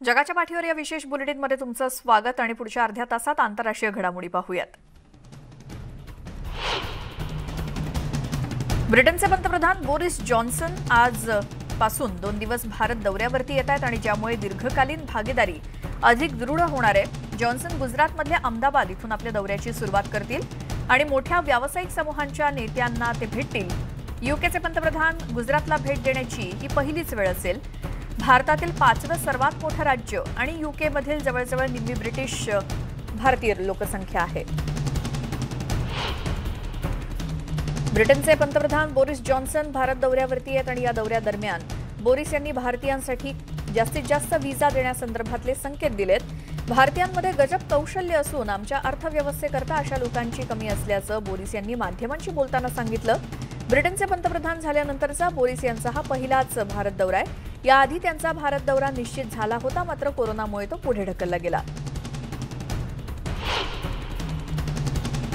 जगाच्या पाठीवर या विशेष बुलेटिनमध्ये तुमचं स्वागत आणि पुढच्या अर्ध्या तासात आंतरराष्ट्रीय घडामोडी पाहूयात। ब्रिटनचे पंतप्रधान बोरिस जॉन्सन आज पासून 2 दिवस भारत दौऱ्यावरती येत आहेत आणि ज्यामुळे दीर्घकालीन भागीदारी अधिक दृढ होणार आहे। जॉन्सन गुजरातमधल्या अहमदाबाद इथून आपल्या दौऱ्याची सुरुवात करतील आणि मोठ्या व्यावसायिक समूहांच्या नेत्यांना ते भेटतील। यूकेचे पंतप्रधान गुजरातला भेट देण्याची ही पहिलीच वेळ असेल। भारतातील 5वं सर्वात मोठं राज्य आणि यूकेमधील जवळजवळ निम्मी ब्रिटिश भारतीय लोकसंख्या आहे। ब्रिटनचे पंतप्रधान बोरिस जॉन्सन भारत दौऱ्यावरती आहेत आणि या दौऱ्यादरम्यान बोरिस यांनी भारतीयांसाठी जास्तीत जास्त व्हिसा देण्यासंदर्भातले संकेत दिलेत। भारतीयांमध्ये गजब कौशल्य असून आमच्या अर्थव्यवस्थेकरता अशा लोकांची कमी असल्याचं बोरिस यांनी माध्यमांशी बोलताना सांगितलं। ब्रिटनचे पंतप्रधान झाल्यानंतरचा बोरिस यांचा हा पहिलाच भारत दौरा आहे। याआधी त्यांचा भारत दौरा निश्चित झाला होता, मात्र कोरोनामुळे तो पुढे ढकलला गेला।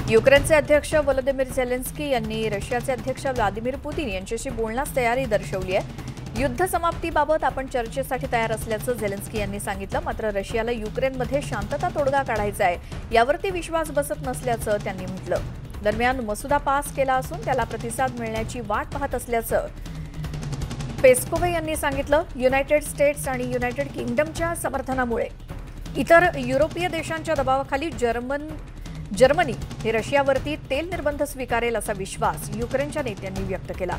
युक्रेनचे अध्यक्ष व्लादिमीर झेलेन्स्की यांनी रशियाचे अध्यक्ष व्लादिमीर पुतिन यांच्याशी बोलण्यास तयारी दर्शवली आहे। युद्ध समाप्तीबाबत आपण चर्चेसाठी तयार असल्याचं झेलेन्स्की यांनी सांगितलं, मात्र रशियाला युक्रेनमध्ये शांतता तोडगा काढायचा आहे यावरती विश्वास बसत नसल्याचं त्यांनी म्हटलं। दरम्यान मसुदा पास केला असून त्याला प्रतिसाद मिळण्याची वाट पाहत असल्याचं पेस्कोव्ह यांनी सांगितलं। युनायटेड स्टेट्स आणि युनायटेड किंगडमच्या समर्थनामुळे इतर युरोपीय देशांच्या दबावाखाली जर्मनी हे रशियावरती तेल निर्बंध स्वीकारेल असा विश्वास युक्रेनच्या नेत्यांनी व्यक्त केला।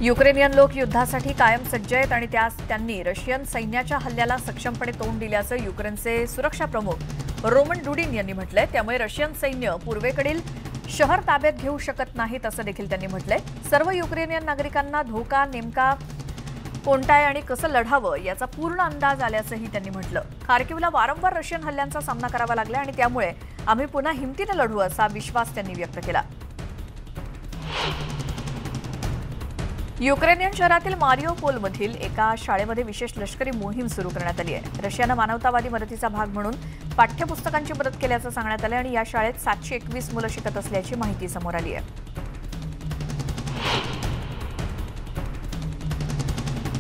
युक्रेनियन लोक युद्धासाठी कायम सज्ज आहेत आणि त्यांनी रशियन सैन्याच्या हल्ल्याला सक्षमपणे तोंड दिल्याचं युक्रेनचे सुरक्षा प्रमुख रोमन डुडिन यांनी म्हटलंय। त्यामुळे रशियन सैन्य पूर्वेकडील शहर ताब्यात घेऊ शकत नाहीत असं देखील त्यांनी म्हटलंय। सर्व युक्रेनियन नागरिकांना धोका नेमका कोणता आहे आणि कसं लढावं याचा पूर्ण अंदाज आल्याचंही त्यांनी म्हटलं। खार्किवला वारंवार रशियन हल्ल्यांचा सामना करावा लागला आणि त्यामुळे आम्ही पुन्हा हिमतीने लढू असा विश्वास त्यांनी व्यक्त केला। युक्रेनियन शहरातील मारियोपोलमधील एका शाळेमध्ये विशेष लष्करी मोहीम सुरू करण्यात आली आहे। रशियानं मानवतावादी मदतीचा भाग म्हणून पाठ्यपुस्तकांची मदत केल्याचं सांगण्यात आलं आणि या शाळेत 721 मुलं शिकत असल्याची माहिती समोर आली आहे।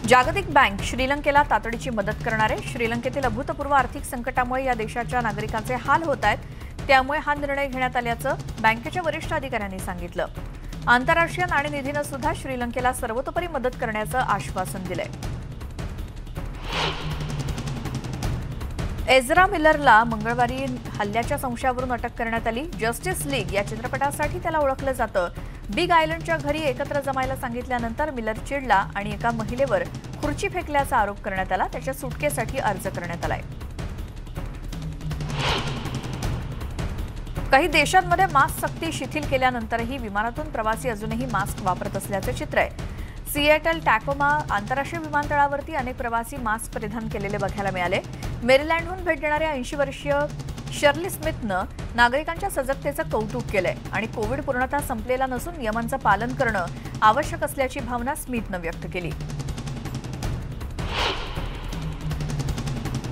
जागतिक बँक श्रीलंकेला तातडीची मदत करणार आहे। श्रीलंकेतील अभूतपूर्व आर्थिक संकटामुळे या देशाच्या नागरिकांचे हाल होत आहेत, त्यामुळे हा निर्णय घेण्यात आल्याचं बँकेच्या वरिष्ठ अधिकाऱ्यांनी सांगितलं। आंतरराष्ट्रीय नाणेनिधीनं सुद्धा श्रीलंकेला सर्वतोपरी मदत करण्याचं आश्वासन दिलंय। एझरा मिलरला मंगळवारी हल्ल्याच्या संशयावरून अटक करण्यात आली। जस्टिस लीग या चित्रपटासाठी त्याला ओळखलं जातं। बिग आयलंडच्या घरी एकत्र जमायला सांगितल्यानंतर मिलर चिडला आणि एका महिलेवर खुर्ची फेकल्याचा आरोप करण्यात आला। त्याच्या सुटकेसाठी अर्ज करण्यात आलाय। काही देशांमध्ये मास्क सक्ती शिथिल केल्यानंतरही विमानातून प्रवासी अजूनही मास्क वापरत असल्याचं चित्र आहे। सिएटल टॅकोमा आंतरराष्ट्रीय विमानतळावरती अनेक प्रवासी मास्क परिधान केलेले बघायला मिळाले। मेरीलँडहून भेट देणाऱ्या 80 वर्षीय शर्ली स्मिथनं नागरिकांच्या सजगतेचं कौतुक केलंय आणि कोविड पूर्णतः संपलेला नसून नियमांचं पालन करणं आवश्यक असल्याची भावना स्मिथनं व्यक्त केली।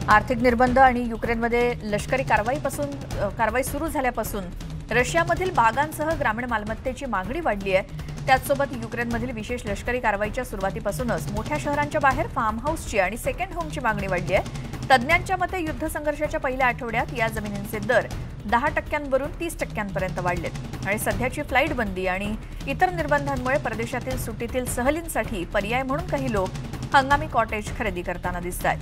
आर्थिक निर्बंध आणि युक्रेनमध्ये लष्करी कारवाई सुरू झाल्यापासून रशियामधील बागांसह ग्रामीण मालमत्तेची मागणी वाढली आहे। त्याचसोबत युक्रेनमधील विशेष लष्करी कारवाईच्या सुरुवातीपासूनच मोठ्या शहरांच्या बाहेर फार्म हाऊसची आणि सेकंड होमची मागणी वाढली आहे। तज्ज्ञांच्या मते युद्ध संघर्षाच्या पहिल्या आठवड्यात या जमिनींचे दर 10% 30% वाढलेत आणि सध्याची फ्लाईट बंदी आणि इतर निर्बंधांमुळे परदेशातील सुट्टीतील सहलींसाठी पर्याय म्हणून काही लोक हंगामी कॉटेज खरेदी करताना दिसतात।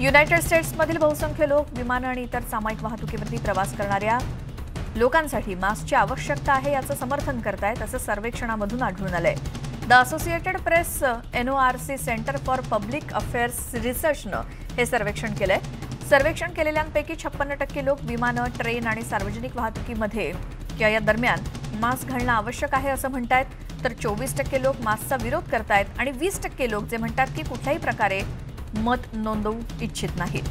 युनायटेड स्टेट्समधील बहुसंख्य लोक विमान आणि इतर सामायिक वाहतुकीवरती प्रवास करणाऱ्या लोकांसाठी मास्कची आवश्यकता आहे याचं समर्थन करतायत असं सर्वेक्षणामधून आढळून आलंय। The associated press NORC centre for public affairs रिसर्चनं हे सर्वेक्षण केलंय। सर्वेक्षण केलेल्यांपैकी 56% लोक विमानं, ट्रेन आणि सार्वजनिक वाहतुकीमध्ये या दरम्यान मास्क घालणं आवश्यक आहे असं म्हणतायत, तर 24% लोक मास्कचा विरोध करतायत आणि 20% लोक जे म्हणतात की कुठल्याही प्रकारे मत नोंदवू इच्छित नाहीत।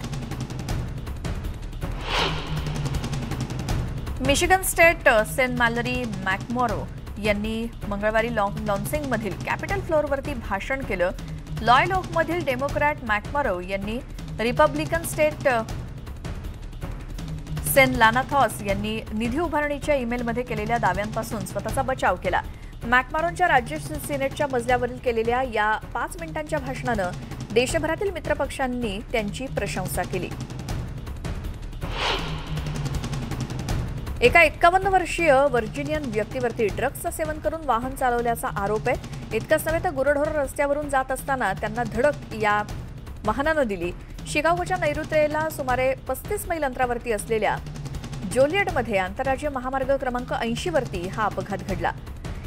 मिशिगन स्टेट सेंट मॅलरी मॅकमॉरो यांनी मंगळवारी लॉन्सिंगमधील कॅपिटल फ्लोअरवरती भाषण केलं। लॉयल ओकमधील डेमोक्रॅट मॅकमॉरो यांनी रिपब्लिकन स्टेट हुसेन लानाथॉस यांनी निधी उभारणीच्या ईमेलमध्ये केलेल्या दाव्यांपासून स्वतःचा बचाव केला. मॅकमारोनच्या राज्य सिनेटच्या मजल्यावरील केलेल्या या 5 मिनिटांच्या भाषणानं देशभरातील मित्रपक्षांनी त्यांची प्रशंसा केली. एका 51 वर्षीय व्हर्जिनियन व्यक्तीवरती ड्रग्जचं सेवन करून वाहन चालवल्याचा आरोप आहे. इतकंच नव्हे तर गुरढोर रस्त्यावरून जात असताना त्यांना धडक या वाहनानं दिली. शिकागोच्या नैऋत्येला सुमारे 35 मैल अंतरावरती असलेल्या जोलियटमध्ये आंतरराज्यीय महामार्ग क्रमांक 80 वरती हा अपघात घडला.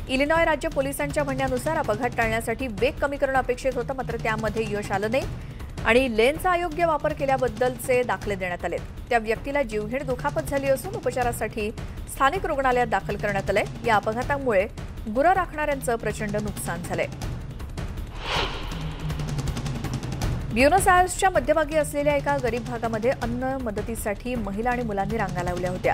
इलिनॉय राज्य पोलिसांच्या म्हणण्यानुसार अपघात टाळण्यासाठी वेग कमी करणं अपेक्षित होतं, मात्र त्यामध्ये यश आलं नाही आणि लेनचा अयोग्य वापर केल्याबद्दलचे दाखले देण्यात आले. त्या व्यक्तीला जीवघेण दुखापत झाली असून उपचारासाठी स्थानिक रुग्णालयात दाखल करण्यात आलंय. या अपघातामुळे गुरं राखणाऱ्यांचं प्रचंड नुकसान झालंय. ब्युनॉस आयर्सच्या मध्यभागी असलेल्या एका गरीब भागामध्ये अन्न मदतीसाठी महिला आणि मुलांनी रांगा लावल्या होत्या.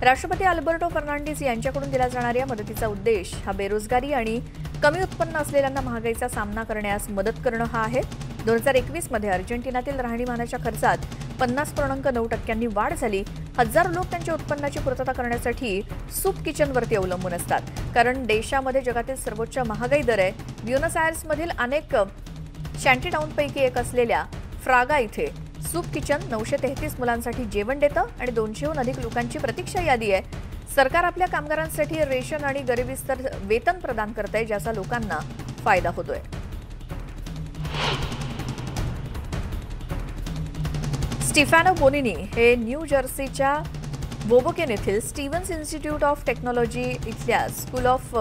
राष्ट्रपती अल्बर्टो फर्नांडिस यांच्याकडून दिला जाणाऱ्या मदतीचा उद्देश हा बेरोजगारी आणि कमी उत्पन्न असलेल्यांना महागाईचा सामना करण्यास मदत करणं हा आहे. 2021 मध्ये अर्जेंटिनातील राहणीमानाच्या खर्चात 50.9% वाढ झाली. हजारो लोक त्यांच्या उत्पन्नाची पूर्तता करण्यासाठी सूप किचनवरती अवलंबून असतात, कारण देशामध्ये जगातील सर्वोच्च महागाई दर आहे. ब्युनॉस आयर्समधील अनेक शँटीटाऊनपैकी एक असलेल्या फ्रागा इथे सूप किचन 933 मुलांसाठी जेवण देतं आणि 200हून अधिक लोकांची प्रतीक्षा यादी आहे. सरकार आपल्या कामगारांसाठी रेशन आणि गरिबीस्तर वेतन प्रदान करत आहे, ज्याचा लोकांना फायदा होतोय. स्टीफॅनो बोनिनी हे न्यू जर्सीच्या बोबोकेन येथील स्टीव्हन्स इन्स्टिट्यूट ऑफ टेक्नॉलॉजी इथल्या स्कूल ऑफ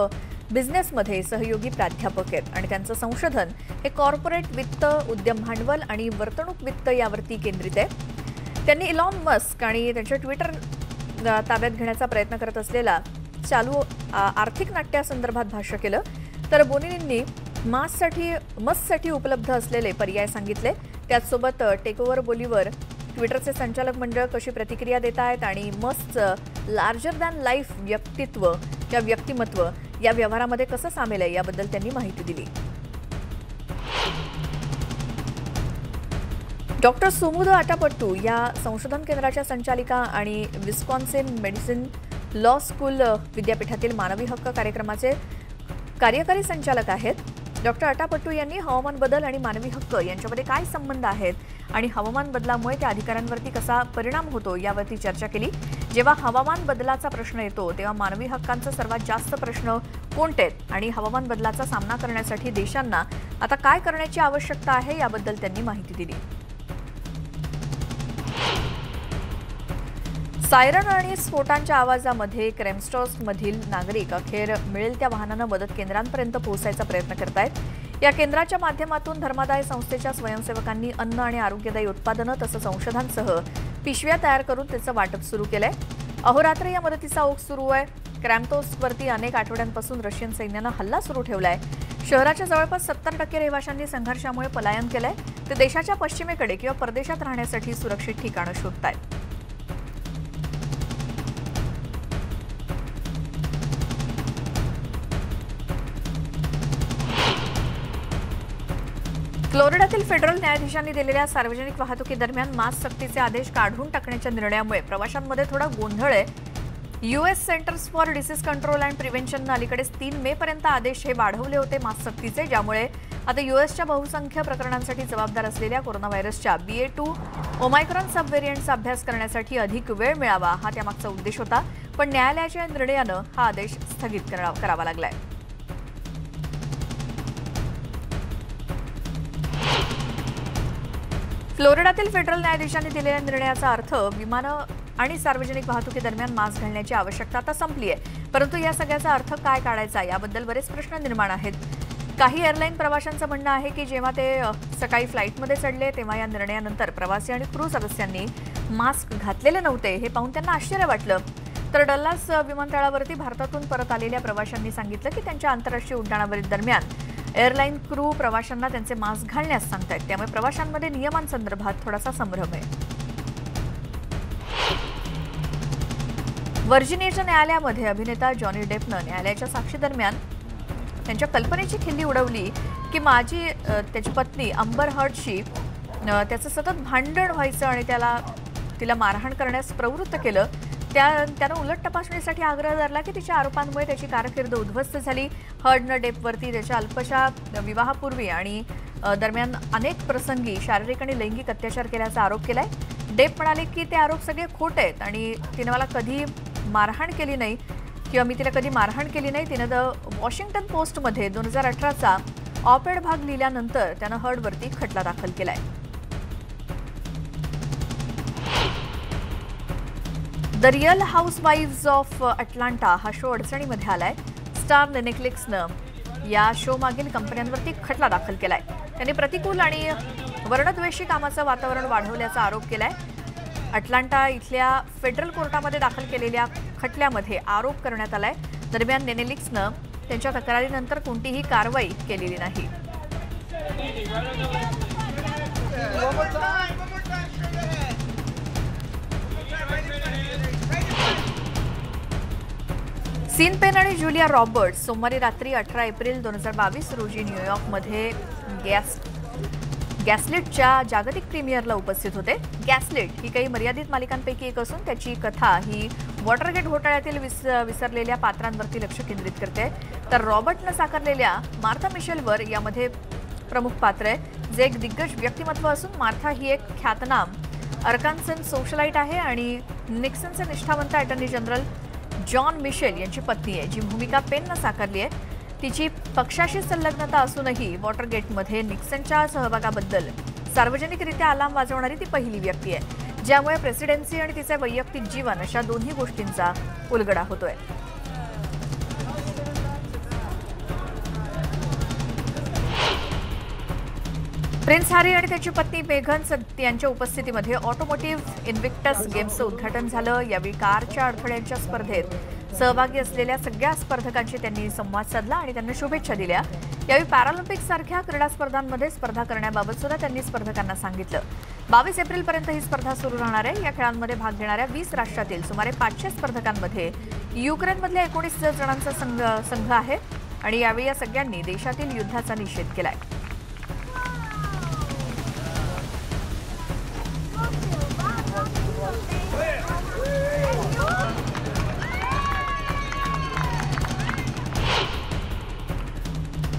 बिझनेसमध्ये सहयोगी प्राध्यापक आहेत आणि त्यांचं संशोधन हे कॉर्पोरेट वित्त, उद्यम भांडवल आणि वर्तणूक वित्त यावरती केंद्रित आहे. त्यांनी इलॉन मस्क आणि त्यांच्या ट्विटर ताब्यात घेण्याचा प्रयत्न करत असलेला चालू आर्थिक नाट्यासंदर्भात भाष्य केलं. तर बोनिनींनी मस्कसाठी उपलब्ध असलेले पर्याय सांगितले. त्याचसोबत टेकओव्हर बोलीवर ट्विटरचे संचालक मंडळ कशी प्रतिक्रिया देत आहेत आणि मस्कचं लार्जर दॅन लाईफ व्यक्तिमत्व या व्यवहारामध्ये कसं सामील आहे याबद्दल त्यांनी माहिती दिली. डॉक्टर सुमुदो आटापट्टू या संशोधन केंद्राच्या संचालिका आणि विस्कॉन्सिन मेडिसिन लॉ स्कूल विद्यापीठातील मानवी हक्क कार्यक्रमाचे कार्यकारी संचालक आहेत. डॉक्टर आटापट्टू यांनी हवामान बदल आणि मानवी हक्क यांच्यामध्ये काय संबंध आहेत आणि हवामान बदलामुळे त्या अधिकारांवरती कसा परिणाम होतो यावरती चर्चा केली. जेव्हा हवामान बदलाचा प्रश्न येतो तेव्हा मानवी हक्कांचा सर्वात जास्त प्रश्न कोणते आहेत आणि हवामान बदलाचा सामना करण्यासाठी देशांना आता काय करण्याची आवश्यकता आहे याबद्दल त्यांनी माहिती दिली. सायरन आणि स्फोटांच्या आवाजामध्ये क्रेमस्टॉसमधील नागरिक अखेर मिळेल त्या वाहनानं मदत केंद्रांपर्यंत पोहोचायचा प्रयत्न करत आहेत. या केंद्राच्या माध्यमातून धर्मादाय संस्थेच्या स्वयंसेवकांनी अन्न आणि आरोग्यदायी उत्पादनं तसंच औषधांसह पिशव्या तयार करून त्याचं वाटप सुरू केलंय. अहोरात्र या मदतीचा ओघ सुरू आहे. क्रॅम्तोसवरती अनेक आठवड्यांपासून रशियन सैन्यानं हल्ला सुरू ठेवलाय. शहराच्या जवळपास 70% रहिवाशांनी संघर्षामुळे पलायन केलंय. ते देशाच्या पश्चिमेकडे किंवा परदेशात राहण्यासाठी सुरक्षित ठिकाणं शोधतायत. फ्लोरिडातील फेडरल न्यायाधीशांनी दिलेल्या सार्वजनिक वाहतुकीदरम्यान मास्क सक्तीचे आदेश काढून टाकण्याच्या निर्णयामुळे प्रवाशांमध्ये थोडा गोंधळ आहे. US centers for disease control and प्रिव्हेन्शननं अलीकडेच 3 मे पर्यंत आदेश हे वाढवले होते मास्क सक्तीचे, ज्यामुळे आता USच्या बहुसंख्य प्रकरणांसाठी जबाबदार असलेल्या कोरोना व्हायरसच्या BA.2 ओमायक्रॉन सब व्हेरियंटचा अभ्यास करण्यासाठी अधिक वेळ मिळावा हा त्यामागचा उद्देश होता. पण न्यायालयाच्या निर्णयानं हा आदेश स्थगित करावा लागलाय. फ्लोरिडातील फेडरल न्यायाधीशांनी दिलेल्या निर्णयाचा अर्थ विमानं आणि सार्वजनिक वाहतुकीदरम्यान मास्क घालण्याची आवश्यकता आता संपली आहे. परंतु या सगळ्याचा अर्थ काय काढायचा याबद्दल बरेच प्रश्न निर्माण आहेत. काही एअरलाईन प्रवाशांचं म्हणणं आहे की जेव्हा ते सकाळी फ्लाईटमध्ये चढले तेव्हा या निर्णयानंतर प्रवासी आणि क्रू सदस्यांनी मास्क घातलेले नव्हते हे पाहून त्यांना आश्चर्य वाटलं. तर डल्लास विमानतळावरती भारतातून परत आलेल्या प्रवाशांनी सांगितलं की त्यांच्या आंतरराष्ट्रीय उड्डाणावरील दरम्यान एअरलाईन क्रू प्रवाशांना त्यांचे मास्क घालण्यास सांगतायत. त्यामुळे प्रवाशांमध्ये नियमांसंदर्भात थोडासा संभ्रम आहे. व्हर्जिनियाच्या न्यायालयामध्ये अभिनेता जॉनी डेपनं न्यायालयाच्या साक्षीदरम्यान त्यांच्या कल्पनेची खिल्ली उडवली की त्याची पत्नी अंबर हर्डशी त्याचं सतत भांडण व्हायचं आणि त्याला तिला मारहाण करण्यास प्रवृत्त केलं. त्यानं उलट तपासणीसाठी आग्रह धरला की तिच्या आरोपांमुळे त्याची कारकीर्द उद्ध्वस्त झाली. हर्डनं डेपवरती त्याच्या अल्पशा विवाहापूर्वी आणि दरम्यान अनेक प्रसंगी शारीरिक आणि लैंगिक अत्याचार केल्याचा आरोप केलाय. डेप म्हणाले की ते आरोप सगळे खोटे आहेत आणि तिने मला कधी मारहाण केली नाही किंवा मी तिला कधी मारहाण केली नाही. तिनं द वॉशिंग्टन पोस्टमध्ये 2018चा ऑपेड भाग लिहिल्यानंतर त्यानं हर्डवरती खटला दाखल केलाय. द रिअल हाऊसवाईव्स ऑफ अटलांटा हा शो अडचणीमध्ये आलाय. स्टार नेटफ्लिक्सनं या शो मागील कंपन्यांवरती खटला दाखल केलाय. त्यांनी प्रतिकूल आणि वर्णद्वेषी कामाचं वातावरण वाढवल्याचा आरोप केलाय. अटलांटा इथल्या फेडरल कोर्टामध्ये दाखल केलेल्या खटल्यामध्ये आरोप करण्यात आलाय. दरम्यान नेटफ्लिक्सनं त्यांच्या तक्रारीनंतर कोणतीही कारवाई केलेली नाही. सीन पेन आणि जुलिया रॉबर्ट्स सोमवारी रात्री 18 एप्रिल 2022 रोजी न्यूयॉर्कमध्ये गॅसलिटच्या जागतिक प्रीमियरला उपस्थित होते. गॅसलिट ही काही मर्यादित मालिकांपैकी एक असून त्याची कथा ही वॉटरगेट घोटाळ्यातील विसरलेल्या पात्रांवरती लक्ष केंद्रित करते. तर रॉबर्टनं साकारलेल्या मार्था मिशेलवर यामध्ये प्रमुख पात्र आहे, जे एक दिग्गज व्यक्तिमत्व असून मार्था ही एक ख्यातनाम अर्कान्सन सोशलाईट आहे आणि निक्सनचे निष्ठावंत अटर्नी जनरल जॉन मिशेल यांची पत्नी आहे, जी भूमिका पेननं साकारली आहे. तिची पक्षाशी संलग्नता असूनही वॉटरगेटमध्ये निक्सनच्या सहभागाबद्दल सार्वजनिकरित्या अलार्म वाजवणारी ती पहिली व्यक्ती आहे, ज्यामुळे प्रेसिडेन्सी आणि तिचे वैयक्तिक जीवन अशा दोन्ही गोष्टींचा उलगडा होतोय. प्रिन्स हॅरी आणि त्याची पत्नी मेघन यांच्या उपस्थितीमध्ये ऑटोमोटिव्ह इन्व्हिक्टस गेम्सचं उद्घाटन झालं. यावेळी कारच्या अडथळ्यांच्या स्पर्धेत सहभागी असलेल्या सगळ्या स्पर्धकांशी त्यांनी संवाद साधला आणि त्यांना शुभेच्छा दिल्या. यावेळी पॅरालिम्पिक्स सारख्या क्रीडा स्पर्धांमध्ये स्पर्धा करण्याबाबत सुद्धा त्यांनी स्पर्धकांना सांगितलं. 22 एप्रिलपर्यंत ही स्पर्धा सुरू राहणार आहे. या खेळांमध्ये भाग घेणाऱ्या 20 राष्ट्रातील सुमारे 500 स्पर्धकांमध्ये युक्रेनमधल्या 19 जणांचा संघ आहे आणि यावेळी या सगळ्यांनी देशातील युद्धाचा निषेध केलाय.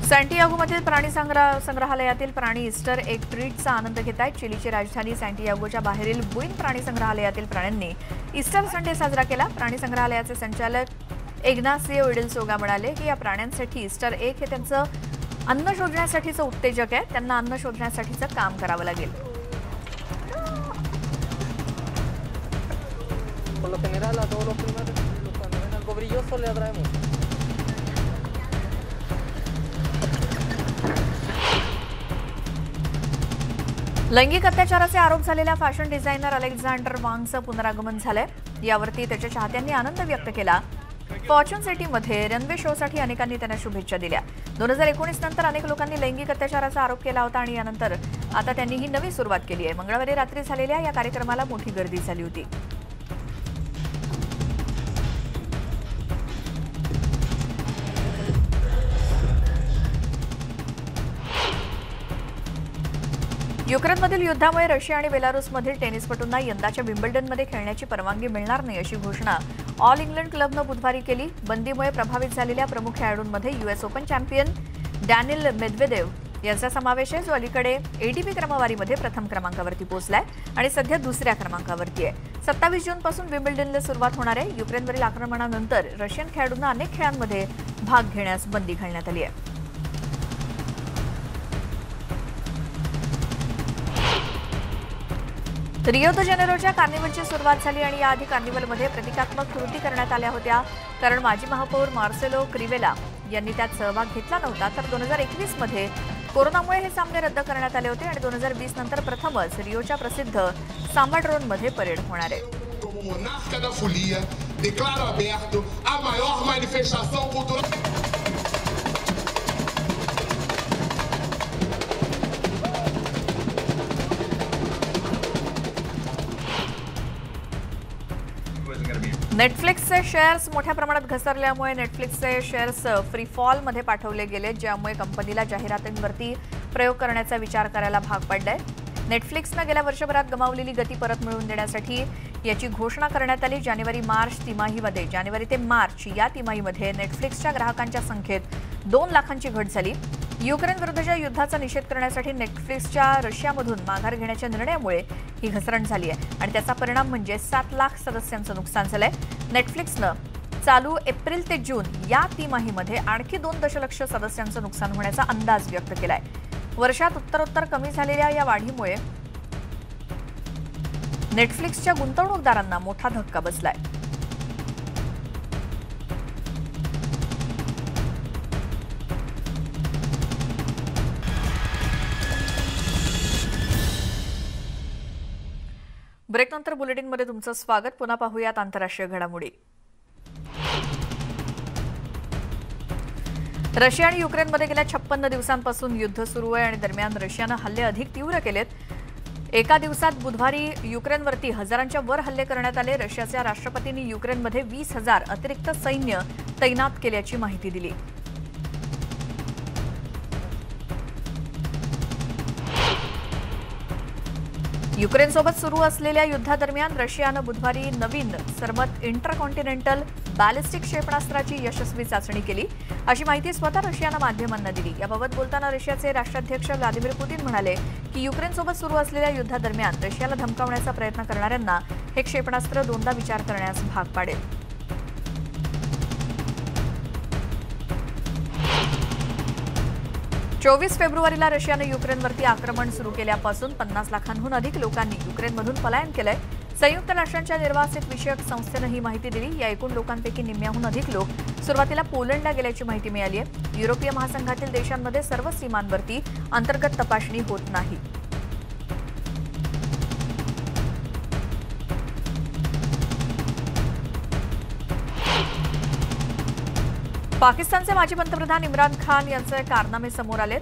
सँटियागोमधील प्राणी संग्रहालयातील प्राणी इस्टर एग ट्रीटचा आनंद घेत आहेत. चिलीची राजधानी सँटियागोच्या बाहेरील बुइन प्राणी संग्रहालयातील प्राण्यांनी इस्टर संडे साजरा केला. प्राणी संग्रहालयाचे संचालक इग्नासियो इडिलसोगा म्हणाले की या प्राण्यांसाठी इस्टर एग हे त्यांचं अन्न शोधण्यासाठीचं उत्तेजक आहे. त्यांना अन्न शोधण्यासाठीचं काम करावं लागेल. लैंगिक अत्याचाराचे आरोप झालेल्या फॅशन डिझायनर अलेक्झांडर वांगचं पुनरागमन झालंय. यावरती त्याच्या चाहत्यांनी आनंद व्यक्त केला. फॉर्च्यून सिटीमध्ये रनवे शोसाठी अनेकांनी त्यांना शुभेच्छा दिल्या. 2019 नंतर अनेक लोकांनी लैंगिक अत्याचाराचा आरोप केला होता आणि यानंतर आता त्यांनी ही नवी सुरुवात केली आहे. मंगळवारी रात्री झालेल्या या कार्यक्रमाला मोठी गर्दी झाली होती. युक्रेनमधील युद्धामुळे रशिया आणि बेलारूसमधील टेनिसपटूंना यंदाच्या विम्बल्डनमध्ये खेळण्याची परवानगी मिळणार नाही अशी घोषणा ऑल इंग्लंड क्लबनं बुधवारी केली. बंदीमुळे प्रभावित झालेल्या प्रमुख खेळाडूंमध्ये US open champion Daniil Medvedev यांचा समावेश आहे, जो अलीकडे ATP क्रमवारीमध्ये प्रथम क्रमांकावरती पोहोचलाय आणि सध्या दुसऱ्या क्रमांकावरती आहे. 27 जूनपासून विम्बल्डनला सुरुवात होणार आहे. युक्रेनवरील आक्रमणानंतर रशियन खेळाडूंना अनेक खेळांमध्ये भाग घेण्यास बंदी घालण्यात आली आहे. रिओ द जेनेरोच्या कार्निवलची सुरुवात झाली आणि याआधी कार्निवलमध्ये प्रतिकात्मक कृती करण्यात आल्या होत्या, कारण माजी महापौर मार्सेलो क्रिवेला यांनी त्यात सहभाग घेतला नव्हता. तर 2021 कोरोनामुळे हे सामने रद्द करण्यात आले होते आणि 2020 नंतर प्रथमच रिओच्या प्रसिद्ध सांबाड्रोनमध्ये परेड होणार आहे. नेटफ्लिक्सचे शेअर्स मोठ्या प्रमाणात घसरल्यामुळे नेटफ्लिक्सचे शेअर्स फ्री फॉलमध्ये पाठवले गेले, ज्यामुळे कंपनीला जाहिरातींवरती प्रयोग करण्याचा विचार करायला भाग पडलाय. नेटफ्लिक्सनं गेल्या वर्षभरात गमावलेली गती परत मिळवून देण्यासाठी याची घोषणा करण्यात आली. जानेवारी ते मार्च या तिमाहीमध्ये नेटफ्लिक्सच्या ग्राहकांच्या संख्येत 2 लाखांची घट झाली. युक्रेन विरुद्धच्या युद्धाचा निषेध करण्यासाठी नेटफ्लिक्सच्या रशियामधून माघार घेण्याच्या निर्णयामुळे ही घसरण झाली आहे आणि त्याचा परिणाम म्हणजे 7 लाख सदस्यांचं नुकसान झालंय. नेटफ्लिक्सनं चालू एप्रिल ते जून या तिमाहीमध्ये आणखी 2 दशलक्ष सदस्यांचं नुकसान होण्याचा अंदाज व्यक्त केलाय. वर्षात उत्तरोत्तर कमी झालेल्या या वाढीमुळे नेटफ्लिक्सच्या गुंतवणूकदारांना मोठा धक्का बसलाय. ब्रेकनंतर बुलेटिनमध्ये तुमचं स्वागत. पुन्हा पाहूयात आंतरराष्ट्रीय घडामोडी. रशिया आणि युक्रेनमध्ये गेल्या 56 दिवसांपासून युद्ध सुरू आहे आणि दरम्यान रशियानं हल्ले अधिक तीव्र केलेत. एका दिवसात बुधवारी युक्रेनवरती हजारांच्या वर हल्ले करण्यात आले. रशियाच्या राष्ट्रपतींनी युक्रेनमध्ये 20,000 अतिरिक्त सैन्य तैनात केल्याची माहिती दिली. युक्रेनसोबत सुरू असलेल्या युद्धादरम्यान रशियानं बुधवारी नवीन सरमत इंटरकॉन्टिनेंटल बॅलिस्टिक क्षेपणास्त्राची यशस्वी चाचणी केली, अशी माहिती स्वतः रशियानं माध्यमांना दिली. याबाबत बोलताना रशियाचे राष्ट्राध्यक्ष व्लादिमीर पुतीन म्हणाले की युक्रेनसोबत सुरू असलेल्या युद्धादरम्यान रशियाला धमकावण्याचा प्रयत्न करणाऱ्यांना हे क्षेपणास्त्र दोनदा विचार करण्यास भाग पाडेल. चोवीस फेब्रुवारीला रशियानं युक्रेनवरती आक्रमण सुरू केल्यापासून 50 लाखांहून अधिक लोकांनी युक्रेनमधून पलायन केलंय. संयुक्त राष्ट्रांच्या निर्वासित विषयक संस्थेनं ही माहिती दिली. या एकूण लोकांपैकी निम्म्याहून अधिक लोक सुरुवातीला पोलंडला गेल्याची माहिती मिळाली आहे. युरोपीय महासंघातील देशांमध्ये सर्व सीमांवरती अंतर्गत तपासणी होत नाही. पाकिस्तानचे माजी पंतप्रधान इम्रान खान यांचे कारनामे समोर आलेत.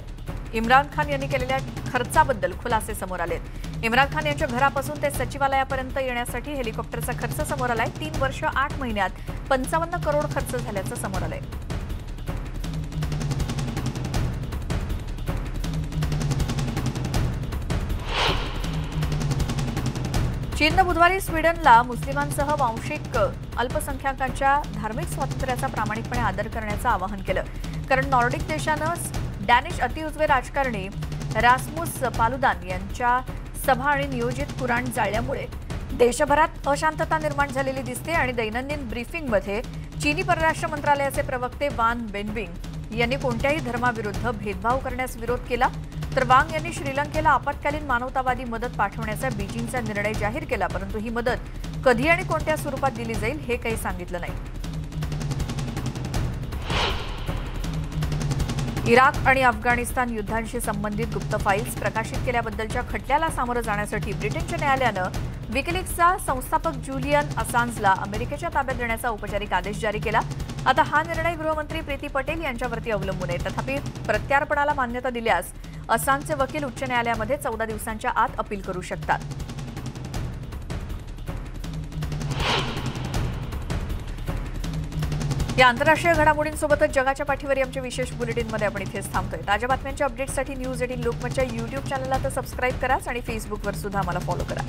इम्रान खान यांनी केलेल्या खर्चाबद्दल खुलासे समोर आलेत. इम्रान खान यांच्या घरापासून ते सचिवालयापर्यंत येण्यासाठी हेलिकॉप्टरचा खर्च समोर आलाय. 3 वर्ष 8 महिन्यात 55 करोड खर्च झाल्याचं समोर आलंय. चीननं बुधवारी स्वीडनला मुस्लिमांसह वांशिक अल्पसंख्याकांच्या धार्मिक स्वातंत्र्याचा प्रामाणिकपणे आदर करण्याचं आवाहन केलं. कारण नॉर्डिक देशानं डॅनिश अतिउजवे राजकारणी रास्मुस पालुदान यांच्या सभा आणि नियोजित कुराण जाळल्यामुळे देशभरात अशांतता निर्माण झालेली दिसते आणि दैनंदिन ब्रीफिंगमध्ये चीनी परराष्ट्र मंत्रालयाचे प्रवक्ते वान बेनबिंग यांनी कोणत्याही धर्माविरुद्ध भेदभाव करण्यास विरोध केला. तर वांग यांनी श्रीलंकेला आपत्कालीन मानवतावादी मदत पाठवण्याचा बीजिंगचा निर्णय जाहीर केला, परंतु ही मदत कधी आणि कोणत्या स्वरूपात दिली जाईल हे काही सांगितलं नाही. इराक आणि अफगाणिस्तान युद्धांशी संबंधित गुप्त फाईल्स प्रकाशित केल्याबद्दलच्या खटल्याला सामोरं जाण्यासाठी ब्रिटनच्या न्यायालयानं विकिलीक्सचा संस्थापक जुलियन असांजला अमेरिकेच्या ताब्यात देण्याचा औपचारिक आदेश जारी केला. आता हा निर्णय गृहमंत्री प्रीती पटेल यांच्यावरती अवलंबून आहे. तथापि प्रत्यार्पणाला मान्यता दिल्यास असांजचे वकील उच्च न्यायालयामध्ये 14 दिवसांच्या आत अपील करू शकतात. या आंतरराष्ट्रीय घडामोडींसोबतच जगाच्या पाठीवर आमच्या विशेष बुलेटिनमध्ये आपण इथेच थांबतोय. ताज्या बातम्यांच्या अपडेट्ससाठी न्यूज 18 लोकमतच्या YouTube चॅनलला तर सबस्क्राईब करा आणि फेसबुकवर सुद्धा आम्हाला फॉलो करा.